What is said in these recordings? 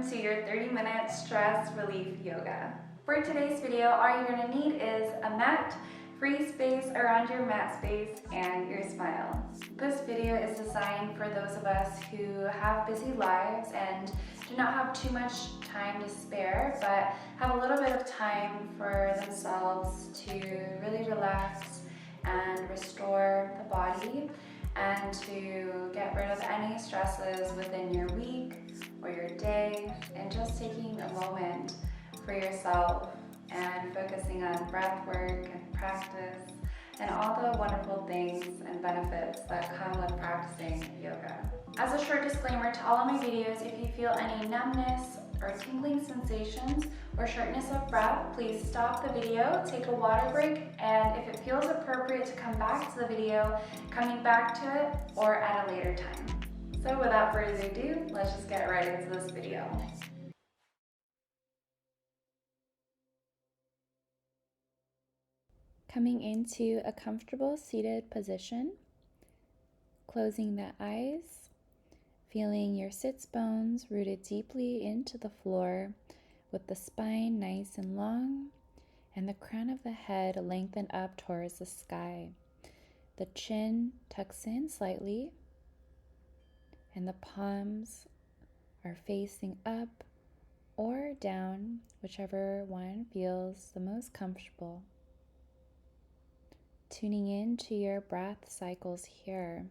welcome to your 30-minute stress relief yoga. For today's video, all you're going to need is a mat, free space around your mat space, and your smile. This video is designed for those of us who have busy lives and do not have too much time to spare, but have a little bit of time for themselves to really relax and restore the body and to get rid of any stresses within your week or your day, and just taking a moment for yourself and focusing on breath work and practice and all the wonderful things and benefits that come with practicing yoga. As a short disclaimer to all of my videos, if you feel any numbness or tingling sensations or shortness of breath, please stop the video, take a water break, and if it feels appropriate to come back to the video, coming back to it or at a later time. So without further ado, let's just get right into this video. Coming into a comfortable seated position, closing the eyes, feeling your sits bones rooted deeply into the floor with the spine nice and long and the crown of the head lengthened up towards the sky. The chin tucks in slightly and the palms are facing up or down, whichever one feels the most comfortable. Tuning in to your breath cycles here.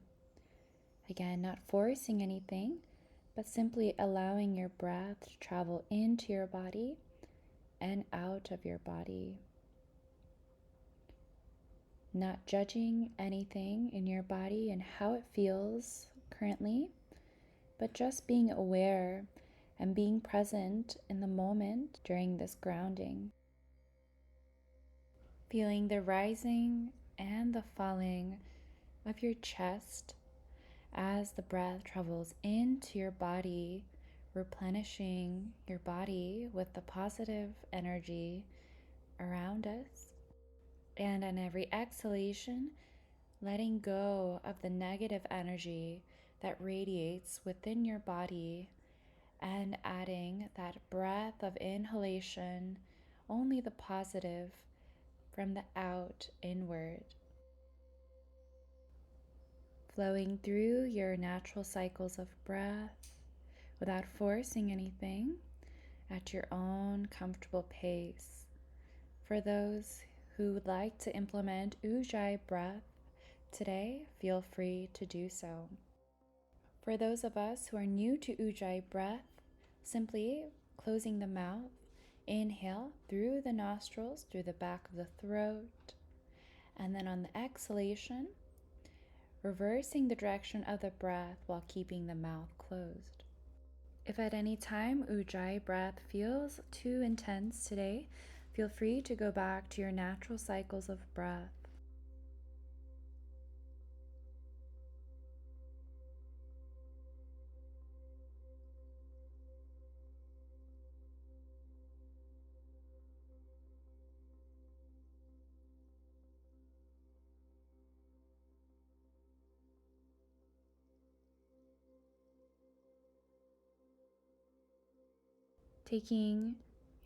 Again, not forcing anything, but simply allowing your breath to travel into your body and out of your body. Not judging anything in your body and how it feels currently, but just being aware and being present in the moment during this grounding. Feeling the rising and the falling of your chest as the breath travels into your body, replenishing your body with the positive energy around us. And on every exhalation, letting go of the negative energy that radiates within your body and adding that breath of inhalation, only the positive from the out inward. Flowing through your natural cycles of breath without forcing anything at your own comfortable pace. For those who would like to implement Ujjayi breath today, feel free to do so. For those of us who are new to Ujjayi breath, simply closing the mouth, inhale through the nostrils, through the back of the throat, and then on the exhalation, reversing the direction of the breath while keeping the mouth closed. If at any time Ujjayi breath feels too intense today, feel free to go back to your natural cycles of breath. Taking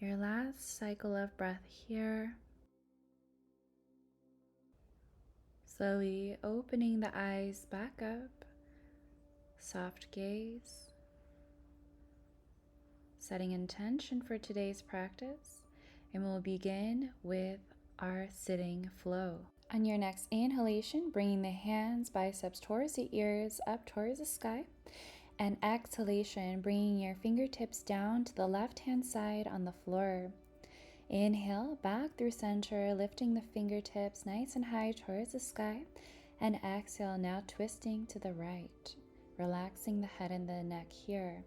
your last cycle of breath here, slowly opening the eyes back up, soft gaze, setting intention for today's practice, and we'll begin with our sitting flow. On your next inhalation, bringing the hands, biceps towards the ears, up towards the sky. And exhalation, bringing your fingertips down to the left-hand side on the floor. Inhale, back through center, lifting the fingertips nice and high towards the sky. And exhale, now twisting to the right, relaxing the head and the neck here.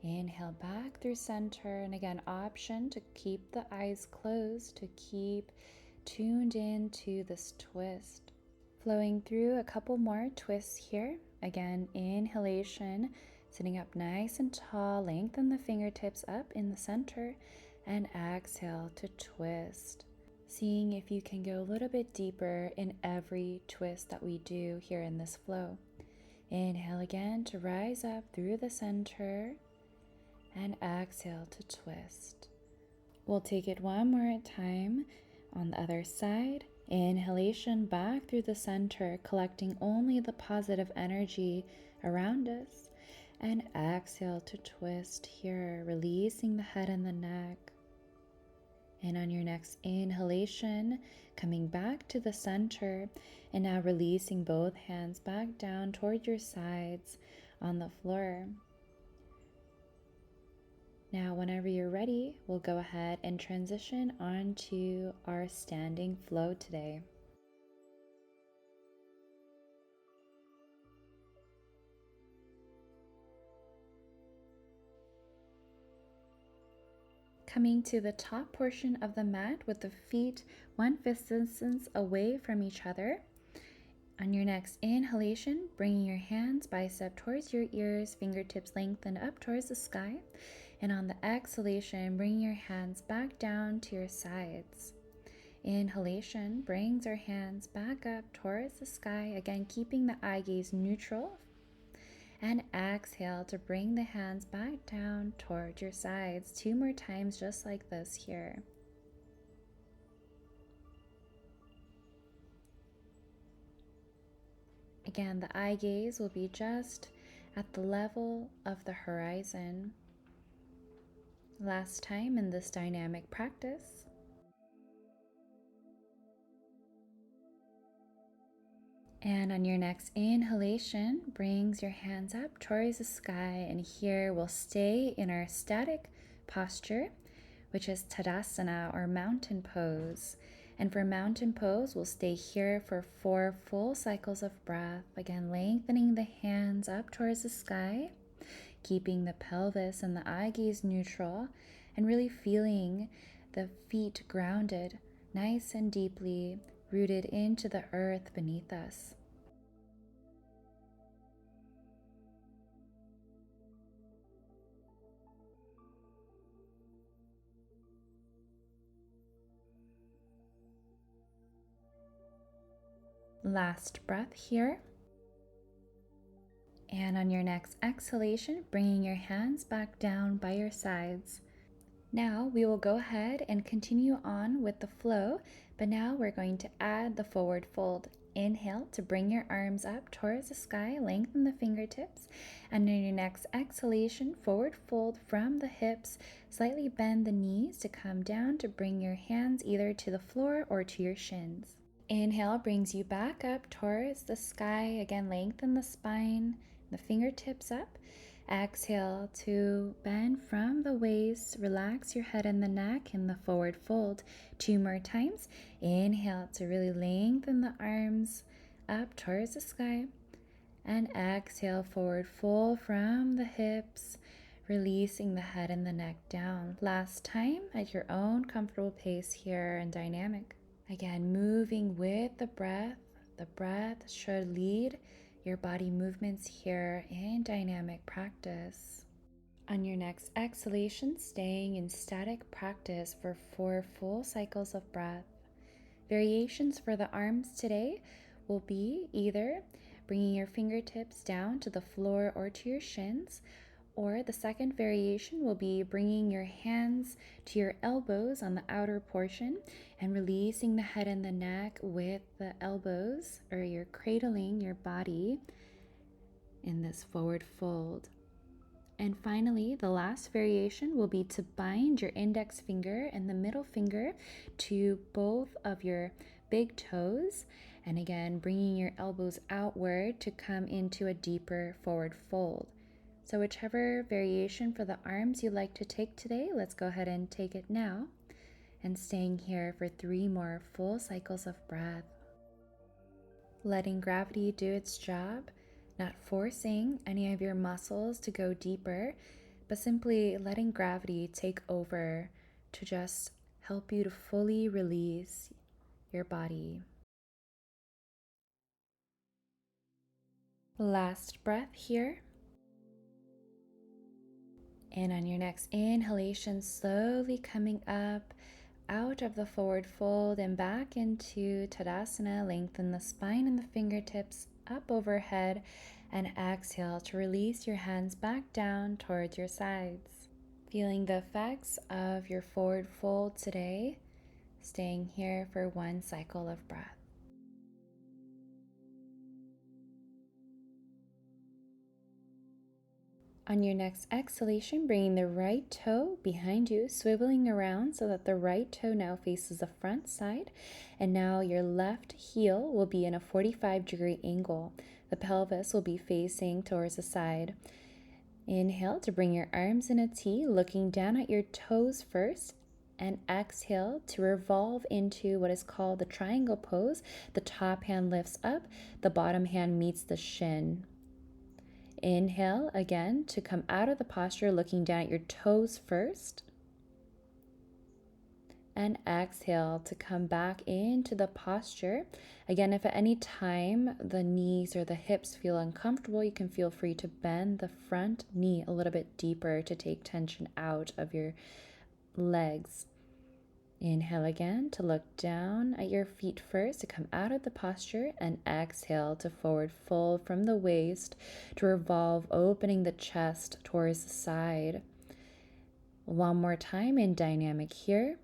Inhale, back through center, and again, option to keep the eyes closed, to keep tuned in to this twist. Flowing through a couple more twists here. Again, inhalation, sitting up nice and tall, lengthen the fingertips up in the center, and exhale to twist. Seeing if you can go a little bit deeper in every twist that we do here in this flow. Inhale again to rise up through the center, and exhale to twist. We'll take it one more time on the other side. Inhalation back through the center, collecting only the positive energy around us. And exhale to twist here, releasing the head and the neck. And on your next inhalation, coming back to the center, and now releasing both hands back down toward your sides on the floor. Now, whenever you're ready, we'll go ahead and transition onto our standing flow today. Coming to the top portion of the mat with the feet 1/5 distance away from each other. On your next inhalation, bringing your hands bicep towards your ears, fingertips lengthened up towards the sky. And on the exhalation, bring your hands back down to your sides. Inhalation brings our hands back up towards the sky, again keeping the eye gaze neutral. And exhale to bring the hands back down towards your sides. 2 more times just like this here. Again, the eye gaze will be just at the level of the horizon. Last time in this dynamic practice. And on your next inhalation, brings your hands up towards the sky, and here we'll stay in our static posture, which is Tadasana or mountain pose. And for mountain pose, we'll stay here for 4 full cycles of breath. Again, lengthening the hands up towards the sky, keeping the pelvis and the eye gaze neutral, and really feeling the feet grounded nice and deeply, rooted into the earth beneath us. Last breath here. And on your next exhalation, bringing your hands back down by your sides. Now we will go ahead and continue on with the flow, but now we're going to add the forward fold. Inhale to bring your arms up towards the sky, lengthen the fingertips, and on your next exhalation, forward fold from the hips, slightly bend the knees to come down to bring your hands either to the floor or to your shins. Inhale brings you back up towards the sky, again lengthen the spine, the fingertips up. Exhale to bend from the waist, relax your head and the neck in the forward fold. 2 more times. Inhale to really lengthen the arms up towards the sky. And exhale, forward fold from the hips, releasing the head and the neck down. Last time at your own comfortable pace here and dynamic. Again, moving with the breath. The breath should lead your body movements here in dynamic practice. On your next exhalation, staying in static practice for 4 full cycles of breath. Variations for the arms today will be either bringing your fingertips down to the floor or to your shins, or the second variation will be bringing your hands to your elbows on the outer portion and releasing the head and the neck with the elbows, or you're cradling your body in this forward fold. And finally, the last variation will be to bind your index finger and the middle finger to both of your big toes, and again, bringing your elbows outward to come into a deeper forward fold. So whichever variation for the arms you'd like to take today, let's go ahead and take it now. And staying here for 3 more full cycles of breath. Letting gravity do its job, not forcing any of your muscles to go deeper, but simply letting gravity take over to just help you to fully release your body. Last breath here. And on your next inhalation, slowly coming up out of the forward fold and back into Tadasana. Lengthen the spine and the fingertips up overhead, and exhale to release your hands back down towards your sides. Feeling the effects of your forward fold today, staying here for one cycle of breath. On your next exhalation, bringing the right toe behind you, swiveling around so that the right toe now faces the front side. And now your left heel will be in a 45-degree angle. The pelvis will be facing towards the side. Inhale to bring your arms in a T, looking down at your toes first. And exhale to revolve into what is called the triangle pose. The top hand lifts up, the bottom hand meets the shin. Inhale again to come out of the posture, looking down at your toes first. And exhale to come back into the posture. Again, if at any time the knees or the hips feel uncomfortable, you can feel free to bend the front knee a little bit deeper to take tension out of your legs. Inhale again to look down at your feet first to come out of the posture, and exhale to forward fold from the waist to revolve, opening the chest towards the side. One more time in dynamic here.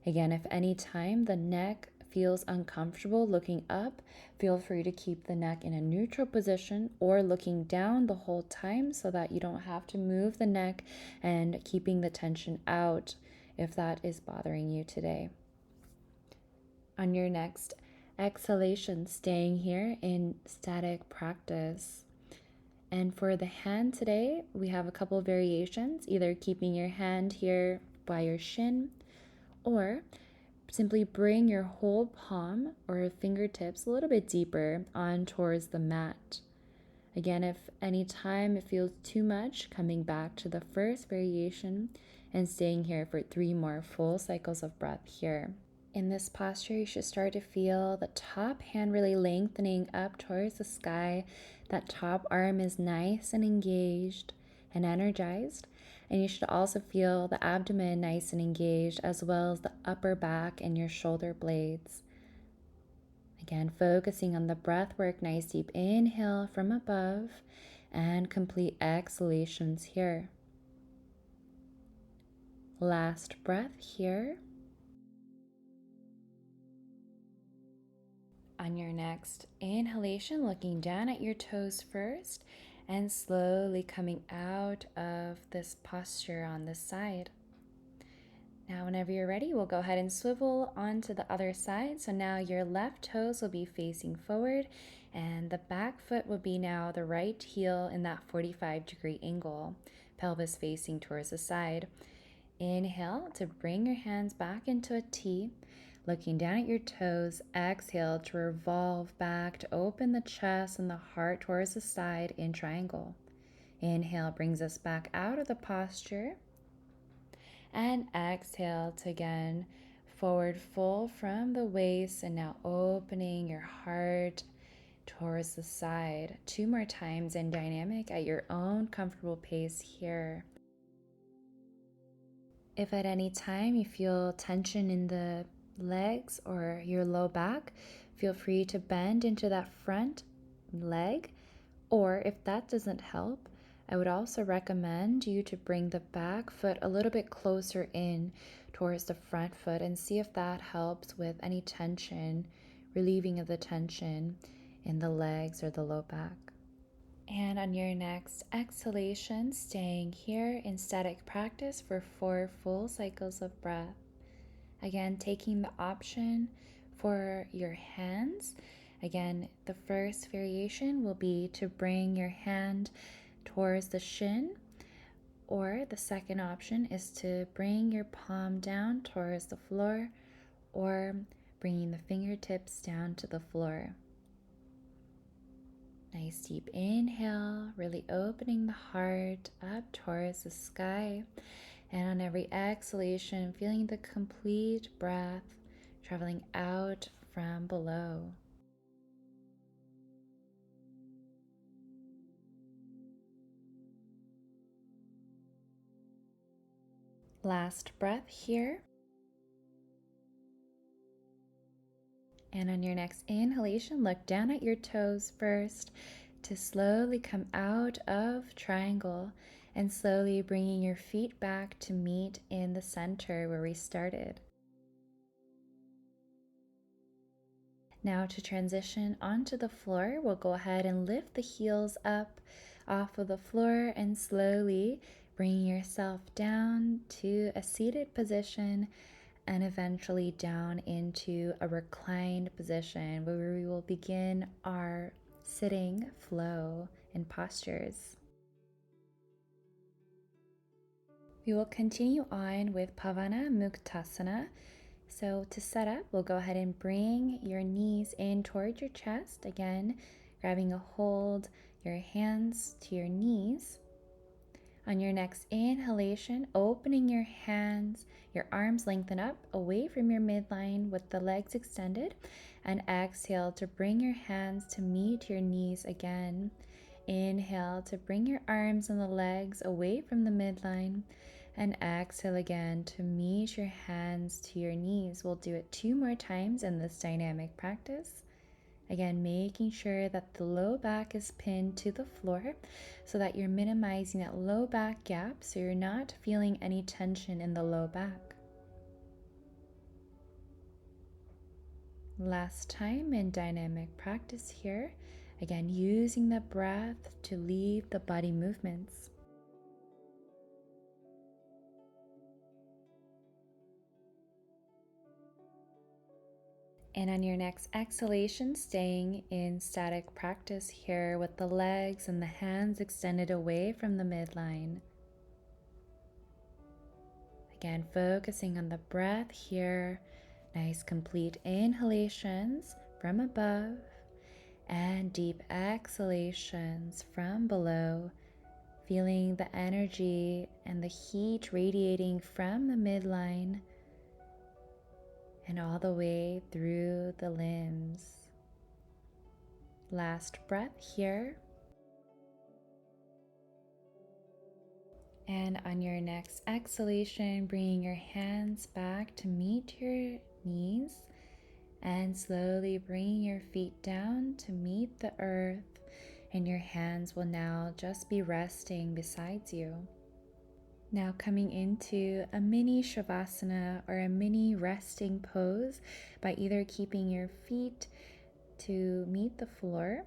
Again, if any time the neck feels uncomfortable looking up, feel free to keep the neck in a neutral position or looking down the whole time so that you don't have to move the neck and keeping the tension out if that is bothering you today. On your next exhalation, staying here in static practice. And for the hand today, we have a couple of variations, either keeping your hand here by your shin, or simply bring your whole palm or fingertips a little bit deeper on towards the mat. Again, if any time it feels too much, coming back to the first variation and staying here for 3 more full cycles of breath here. In this posture, you should start to feel the top hand really lengthening up towards the sky. That top arm is nice and engaged and energized. And you should also feel the abdomen nice and engaged, as well as the upper back and your shoulder blades. Again, focusing on the breath work, nice deep inhale from above and complete exhalations here. Last breath here. On your next inhalation, looking down at your toes first and slowly coming out of this posture on this side. Now, whenever you're ready, we'll go ahead and swivel onto the other side. So now your left toes will be facing forward and the back foot will be now the right heel in that 45-degree angle, pelvis facing towards the side. Inhale to bring your hands back into a T, looking down at your toes. Exhale to revolve back to open the chest and the heart towards the side in triangle. Inhale brings us back out of the posture. And exhale to again forward fold from the waist, and now opening your heart towards the side. 2 more times in dynamic at your own comfortable pace here. If at any time you feel tension in the legs or your low back, feel free to bend into that front leg. Or if that doesn't help, I would also recommend you to bring the back foot a little bit closer in towards the front foot and see if that helps with any tension, relieving of the tension in the legs or the low back. And on your next exhalation, staying here in static practice for 4 full cycles of breath. Again, taking the option for your hands. Again, the first variation will be to bring your hand towards the shin, or the second option is to bring your palm down towards the floor, or bringing the fingertips down to the floor. Nice deep inhale, really opening the heart up towards the sky. And on every exhalation, feeling the complete breath traveling out from below. Last breath here. And on your next inhalation, look down at your toes first to slowly come out of triangle and slowly bringing your feet back to meet in the center where we started. Now to transition onto the floor, we'll go ahead and lift the heels up off of the floor and slowly bring yourself down to a seated position and eventually down into a reclined position where we will begin our sitting flow and postures. We will continue on with Pavana Muktasana. So to set up, we'll go ahead and bring your knees in towards your chest. Again, grabbing a hold, your hands to your knees. On your next inhalation, opening your hands, your arms lengthen up away from your midline with the legs extended. And exhale to bring your hands to meet your knees again. Inhale to bring your arms and the legs away from the midline. And exhale again to meet your hands to your knees. We'll do it 2 more times in this dynamic practice. Again, making sure that the low back is pinned to the floor so that you're minimizing that low back gap so you're not feeling any tension in the low back. Last time in dynamic practice here. Again, using the breath to lead the body movements. And on your next exhalation, staying in static practice here with the legs and the hands extended away from the midline. Again, focusing on the breath here. Nice complete inhalations from above and deep exhalations from below. Feeling the energy and the heat radiating from the midline and all the way through the limbs. Last breath here. And on your next exhalation, bringing your hands back to meet your knees and slowly bringing your feet down to meet the earth, and your hands will now just be resting beside you. Now coming into a mini Shavasana or a mini resting pose by either keeping your feet to meet the floor,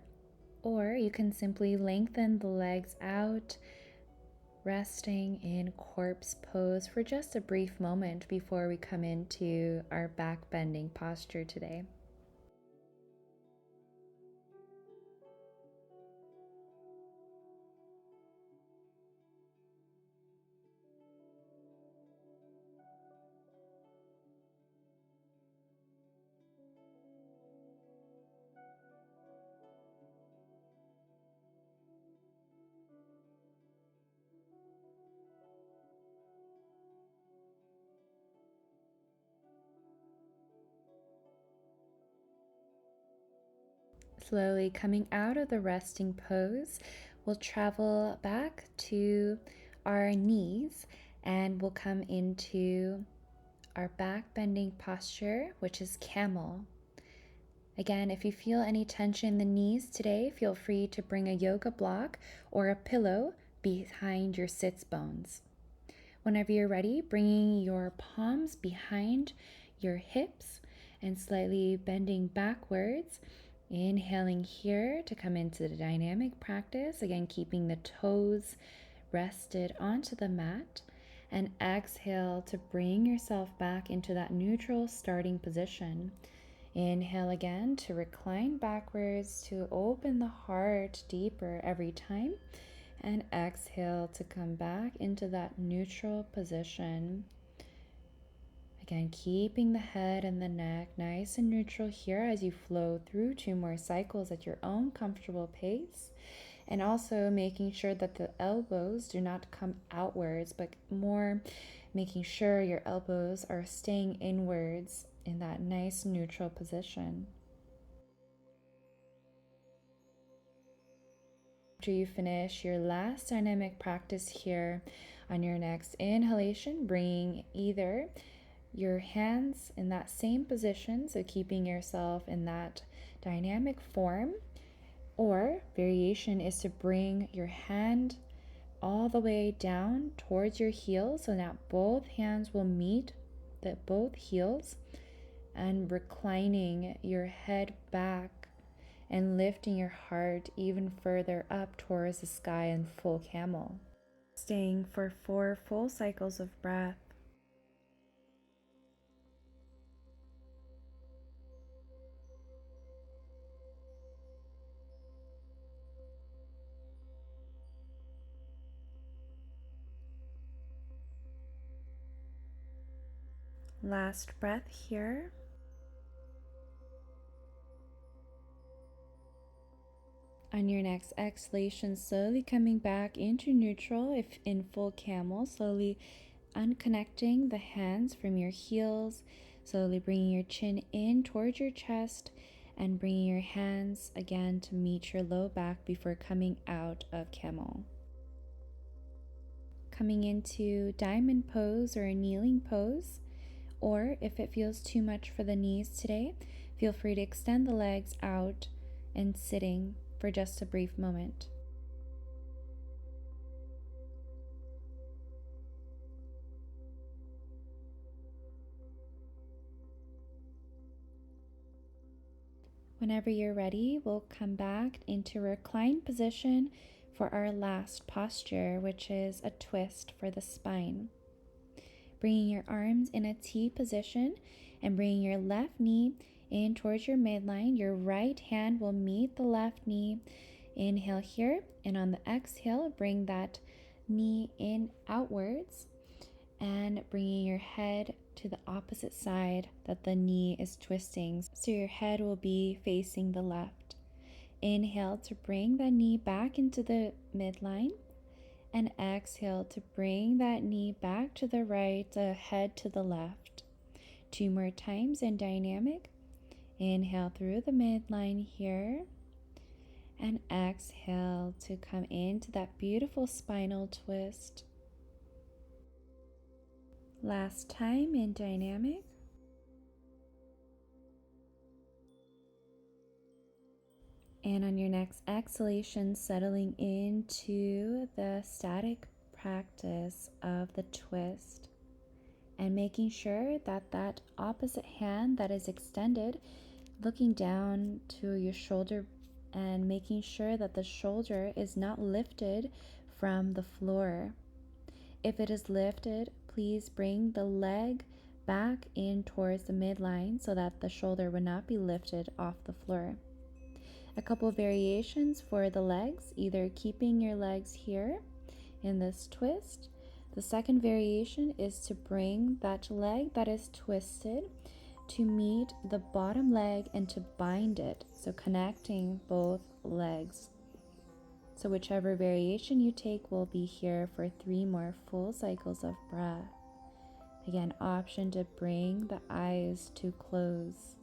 or you can simply lengthen the legs out, resting in corpse pose for just a brief moment before we come into our back bending posture today. Slowly coming out of the resting pose, we'll travel back to our knees and we'll come into our back bending posture, which is camel. Again, if you feel any tension in the knees today, feel free to bring a yoga block or a pillow behind your sits bones. Whenever you're ready, bringing your palms behind your hips and slightly bending backwards. Inhaling here to come into the dynamic practice, again keeping the toes rested onto the mat, and exhale to bring yourself back into that neutral starting position. Inhale again to recline backwards, to open the heart deeper every time, and exhale to come back into that neutral position. Again, keeping the head and the neck nice and neutral here as you flow through 2 more cycles at your own comfortable pace. And also making sure that the elbows do not come outwards, but more making sure your elbows are staying inwards in that nice neutral position. After you finish your last dynamic practice here, on your next inhalation, bringing either your hands in that same position, so keeping yourself in that dynamic form, or variation is to bring your hand all the way down towards your heels so that both hands will meet the both heels, and reclining your head back and lifting your heart even further up towards the sky in full camel. Staying for 4 full cycles of breath. Last breath here. On your next exhalation, slowly coming back into neutral, if in full camel, slowly unconnecting the hands from your heels, slowly bringing your chin in towards your chest and bringing your hands again to meet your low back before coming out of camel. Coming into diamond pose or a kneeling pose, or if it feels too much for the knees today, feel free to extend the legs out and sitting for just a brief moment. Whenever you're ready, we'll come back into reclined position for our last posture, which is a twist for the spine. Bringing your arms in a T position and bringing your left knee in towards your midline. Your right hand will meet the left knee. Inhale here, and on the exhale, bring that knee in outwards and bringing your head to the opposite side that the knee is twisting. So your head will be facing the left. Inhale to bring that knee back into the midline, and exhale to bring that knee back to the right, the head to the left. 2 more times in dynamic. Inhale through the midline here, and exhale to come into that beautiful spinal twist. Last time in dynamic. And on your next exhalation, settling into the static practice of the twist and making sure that that opposite hand that is extended, looking down to your shoulder and making sure that the shoulder is not lifted from the floor. If it is lifted, please bring the leg back in towards the midline so that the shoulder would not be lifted off the floor. A couple of variations for the legs, either keeping your legs here in this twist. The second variation is to bring that leg that is twisted to meet the bottom leg and to bind it, so connecting both legs. So whichever variation you take will be here for 3 more full cycles of breath. Again, option to bring the eyes to close.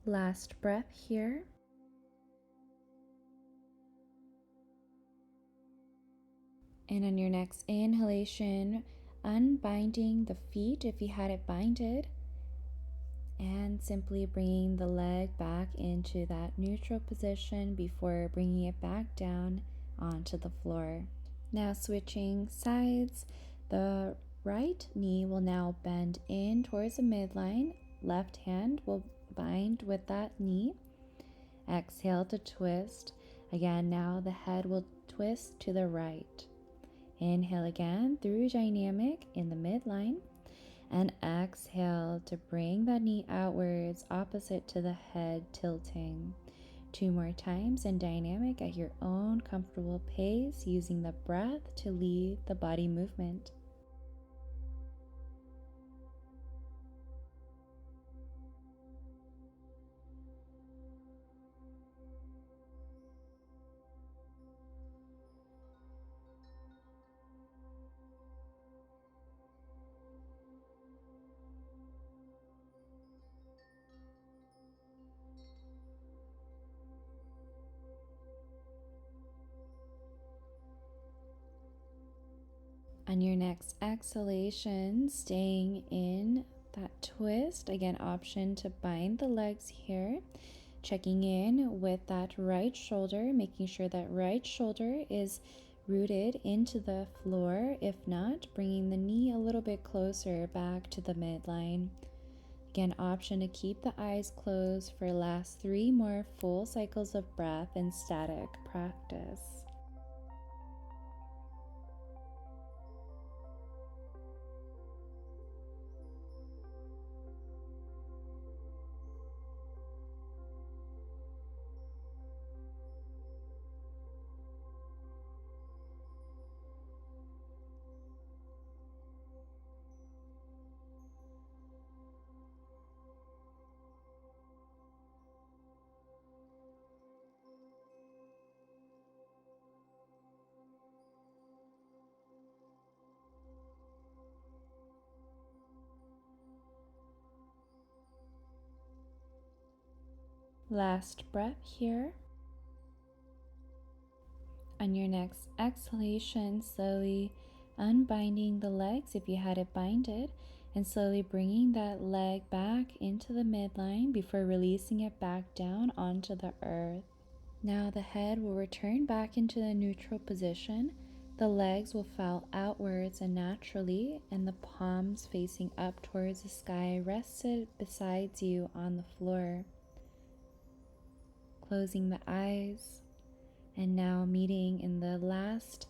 Last breath here. And on your next inhalation, unbinding the feet if you had it binded, and simply bringing the leg back into that neutral position before bringing it back down onto the floor. Now switching sides, the right knee will now bend in towards the midline. Left hand will bind with that knee. Exhale to twist. Again, now the head will twist to the right. Inhale again through dynamic in the midline, and exhale to bring that knee outwards opposite to the head, tilting. 2 more times in dynamic at your own comfortable pace, using the breath to lead the body movement. On your next exhalation, staying in that twist, again, option to bind the legs here. Checking in with that right shoulder, making sure that right shoulder is rooted into the floor. If not, bringing the knee a little bit closer back to the midline. Again, option to keep the eyes closed for last 3 more full cycles of breath and static practice. Last breath here. On your next exhalation, slowly unbinding the legs if you had it binded, and slowly bringing that leg back into the midline before releasing it back down onto the earth. Now the head will return back into the neutral position. The legs will fall outwards and naturally, and the palms facing up towards the sky rested beside you on the floor. Closing the eyes, and now meeting in the last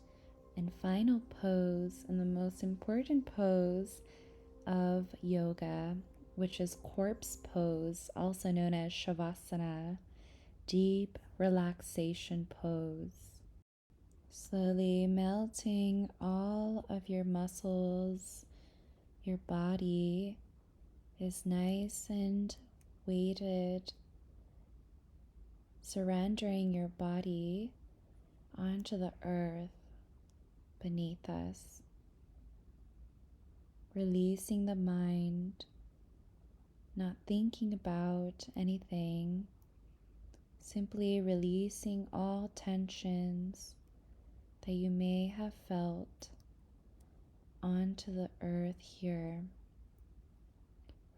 and final pose, and the most important pose of yoga, which is corpse pose, also known as Shavasana, deep relaxation pose. Slowly melting all of your muscles, your body is nice and weighted, surrendering your body onto the earth beneath us, releasing the mind, not thinking about anything, simply releasing all tensions that you may have felt onto the earth here,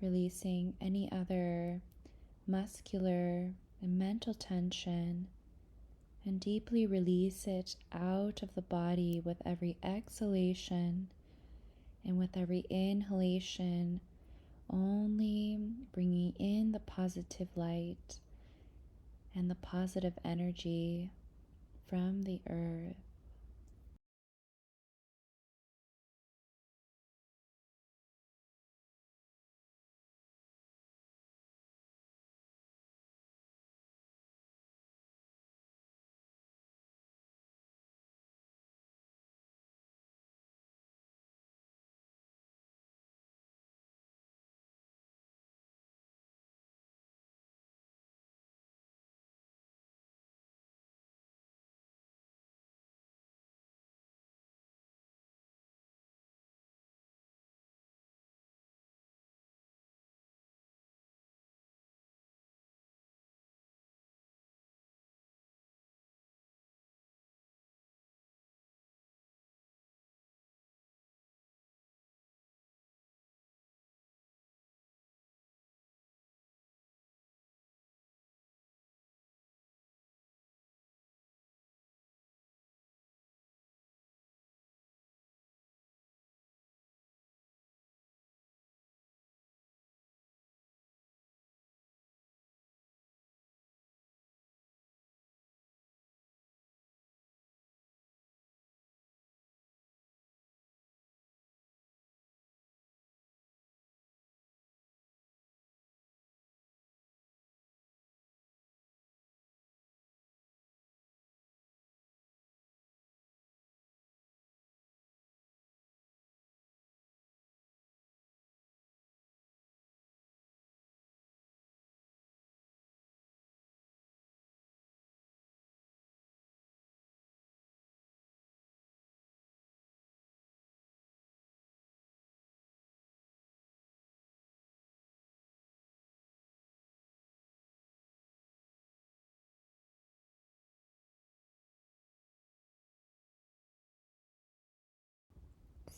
releasing any other muscular and mental tension, and deeply release it out of the body with every exhalation, and with every inhalation only bringing in the positive light and the positive energy from the earth.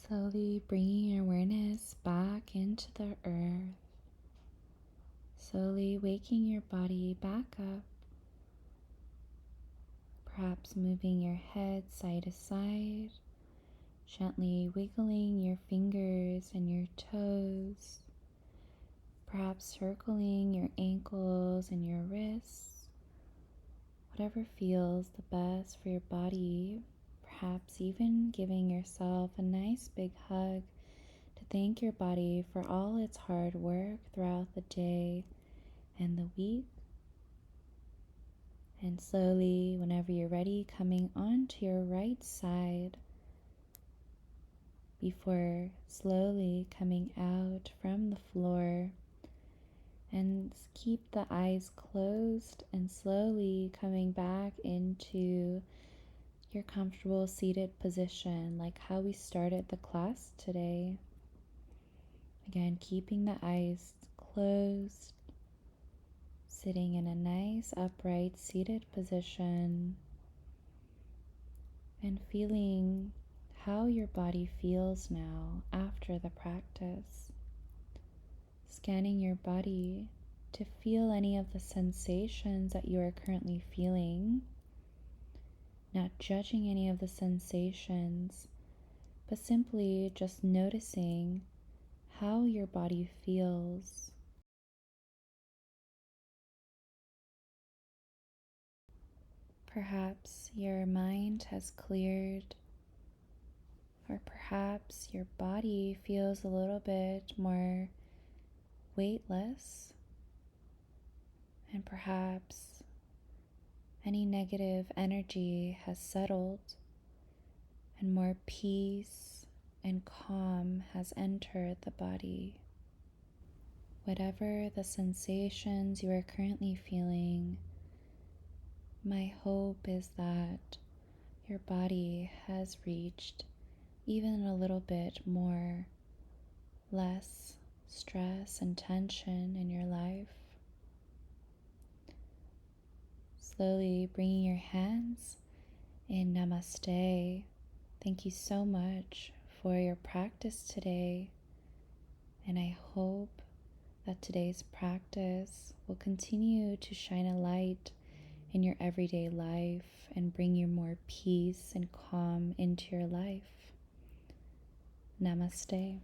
Slowly bringing your awareness back into the earth. Slowly waking your body back up. Perhaps moving your head side to side. Gently wiggling your fingers and your toes. Perhaps circling your ankles and your wrists. Whatever feels the best for your body. Perhaps even giving yourself a nice big hug to thank your body for all its hard work throughout the day and the week. And slowly, whenever you're ready, coming onto your right side before slowly coming out from the floor. And keep the eyes closed and slowly coming back into your comfortable seated position, like how we started the class today. Again, keeping the eyes closed, sitting in a nice upright seated position, and feeling how your body feels now after the practice. Scanning your body to feel any of the sensations that you are currently feeling, not judging any of the sensations, but simply just noticing how your body feels. Perhaps your mind has cleared, or perhaps your body feels a little bit more weightless, and perhaps any negative energy has settled and more peace and calm has entered the body. Whatever the sensations you are currently feeling, my hope is that your body has reached even a little bit more less stress and tension in your life. Slowly bringing your hands in Namaste. Thank you so much for your practice today, and I hope that today's practice will continue to shine a light in your everyday life and bring you more peace and calm into your life. Namaste.